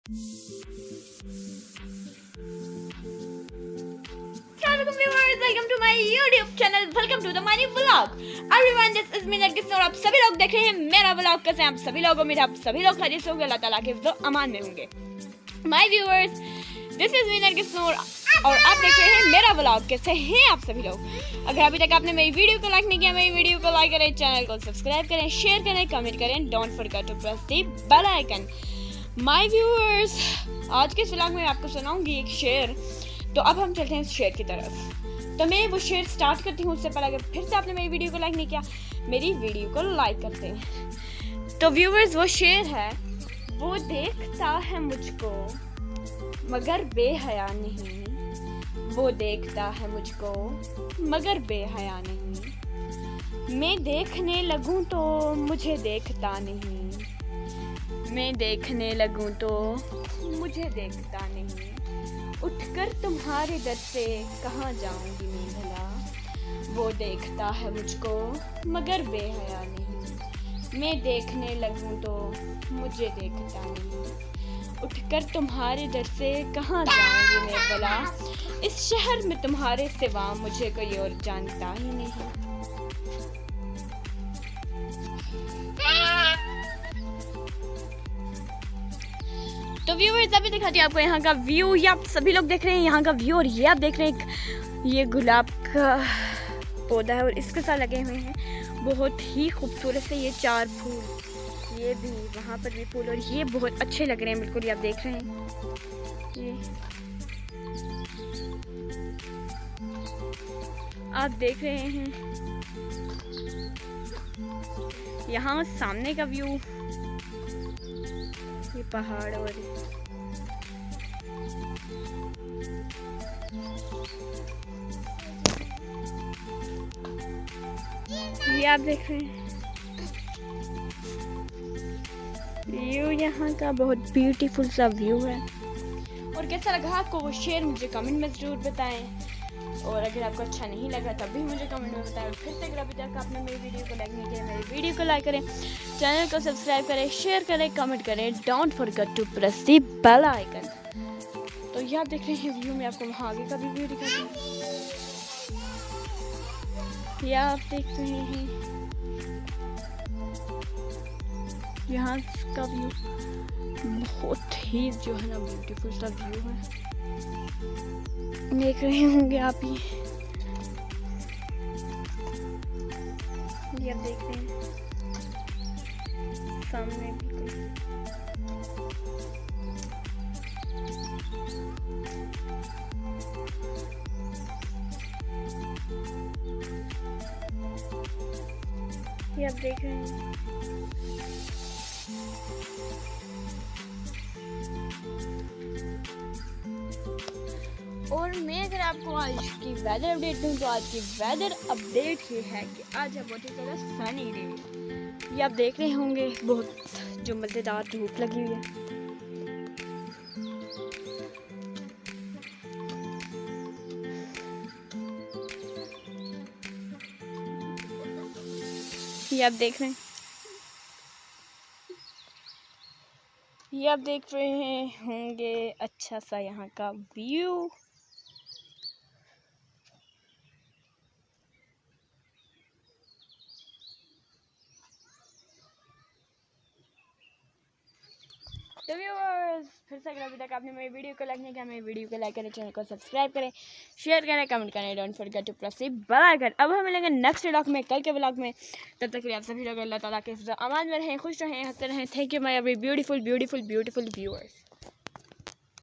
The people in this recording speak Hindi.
Welcome viewers, welcome to my YouTube channel, welcome to the Mani Vlog. Everyone, this is me Nargis और आप सभी लोग देख रहे हैं मेरा व्लॉग। कैसे हैं आप सभी लोग? उम्मीद आप सभी लोग खैरियत से होंगे, अल्लाह ताला के हिफ्ज़ अमान में होंगे। My viewers, this is me Nargis और आप देख रहे हैं मेरा व्लॉग। कैसे हैं आप सभी लोग? अगर अभी तक आपने मेरी वीडियो को लाइक नहीं किया, मेरी वीडियो को लाइक करें, चैनल को सब्सक्राइब करें, शेयर करें, कमेंट करें, don't forget to press the bell icon. My viewers, आज के इस व्लॉग में आपको सुनाऊंगी एक शेर। तो अब हम चलते हैं इस शेर की तरफ। तो मैं वो शेर स्टार्ट करती हूँ। उससे पहले अगर फिर से आपने मेरी वीडियो को लाइक नहीं किया, मेरी वीडियो को लाइक करते हैं। तो व्यूअर्स, वो शेर है, वो देखता है मुझको मगर बेहया नहीं, वो देखता है मुझको मगर बेहया नहीं, मैं देखने लगूं तो मुझे देखता नहीं, मैं देखने लगूं तो मुझे देखता नहीं, उठकर तुम्हारे दर से कहाँ जाऊंगी मैं भला, वो देखता है मुझको मगर बेहया नहीं, मैं देखने लगूं तो मुझे देखता नहीं, उठकर तुम्हारे दर से कहाँ जाऊंगी मैं भला, इस शहर में तुम्हारे सिवा मुझे कोई और जानता ही नहीं। तो व्यूअर्स, अभी दिखाती हूँ आपको यहाँ का व्यू। ये आप सभी लोग देख रहे हैं यहाँ का व्यू, और ये आप देख रहे हैं ये गुलाब का पौधा है और इसके साथ लगे हुए हैं बहुत ही खूबसूरत से ये 4 फूल, ये भी वहाँ पर भी फूल, और ये बहुत अच्छे लग रहे हैं बिल्कुल। ये आप देख रहे हैं, ये आप देख रहे हैं यहाँ सामने का व्यू, ये पहाड़, और ये आप देख रहे हैं व्यू, यहाँ का बहुत ब्यूटीफुल सा व्यू है। और कैसा लगा आपको वो शेर, मुझे कमेंट में ज़रूर बताएं। और अगर आपको अच्छा नहीं लगा तब भी मुझे कमेंट में बताएं। और फिर से अगर अभी तक आपने मेरी वीडियो को लाइक नहीं किया, मेरी वीडियो को लाइक करें, चैनल को सब्सक्राइब करें, शेयर करें, कमेंट करें, don't forget to press the bell icon. तो ये आप देख रहे हैं व्यू में, आपको वहाँ आगे का भी व्यू दिखाती हूँ। ये आप देख रहे हैं यहाँ का व्यू, बहुत ही जो है ना ब्यूटीफुल सा व्यू है, देख रहे होंगे आप ही। ये आप देख रहे हैं सामने बिल्कुल, ये आप देख रहे हैं। और मैं अगर आपको आज की वेदर अपडेट दूँ तो आज की वेदर अपडेट ये है कि आज है बहुत ही ज़्यादा सनी डे। ये आप देख रहे होंगे बहुत जो मज़ेदार धूप लगी हुई है। ये आप देख रहे हैं, ये आप देख रहे होंगे अच्छा सा यहाँ का व्यू। तो व्यूअर्स, फिर से अगर अभी तक आपने मेरी वीडियो को लाइक नहीं किया, मेरी वीडियो को लाइक करें, चैनल को सब्सक्राइब करें, शेयर करें, कमेंट करें, don't forget to press the bell icon. अब हम मिलेंगे नेक्स्ट व्लॉग में, कल के व्लॉग में। तब तक के लिए आप सभी लोग अल्लाह ताला के हिफ्ज़ अमान में रहें, खुश रहें, हंसते रहें। Thank you my every beautiful beautiful beautiful viewers.